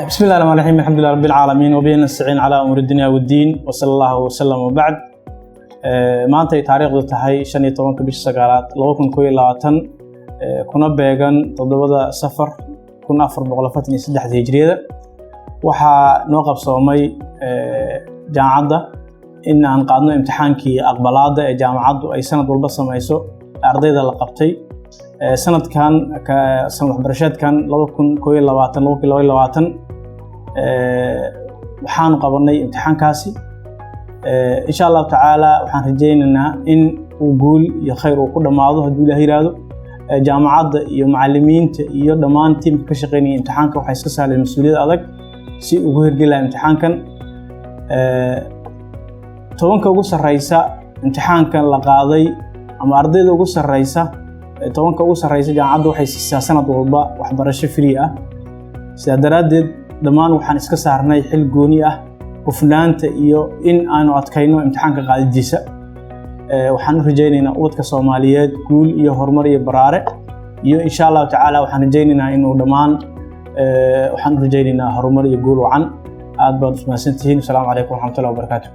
بسم الله الرحمن الرحيم الحمد لله رب العالمين وبه نستعين على أمور الدنيا والدين وصلى الله وسلم وبعد maanta taariikhdu tahay 15 bisha sagaalaad 2022 kuna beegan 7 safar 1443 hijriyada waxaa noo qabsoomay jaamacadda in aan qaadno imtixaankii aqbalaada ee jaamacaddu ay sanad walba samayso ardayda la qabtay sanadkan sanad waxbarashadeedkan 2022 waxaan qabanay imtixaankaasi إن شاء الله تعالى وحن رجينا إن وجول يخير وكل ما عضو هدول هيرادو جامعات يوم يضمان تيم كشقيني امتحانك وحيسكس على المسؤولية أذك شيء وجهر جل امتحان كان طبعاً كوجس الرئيسة امتحان كان لقاضي أما أرضي وجس الرئيسة طبعاً كوجس الرئيسة جامعات وحيس سنة ضربة وحبرش فريئة سيادرات ضمان وحن اسكس عرنا يحل جونية وفنانت iyo in aanu adkayno imtixaanka qaadidiisa waxaan rajaynaynaa ubadka Soomaaliyeed guul iyo horumar iyo baraare iyo insha Allah taala waxaan rajaynaynaa inuu dhamaan waxaan rajaynaynaa horumar iyo guul wacan aad baad u mahadsantihiin. Assalaamu alaykum wa rahmatullahi wa barakatuh.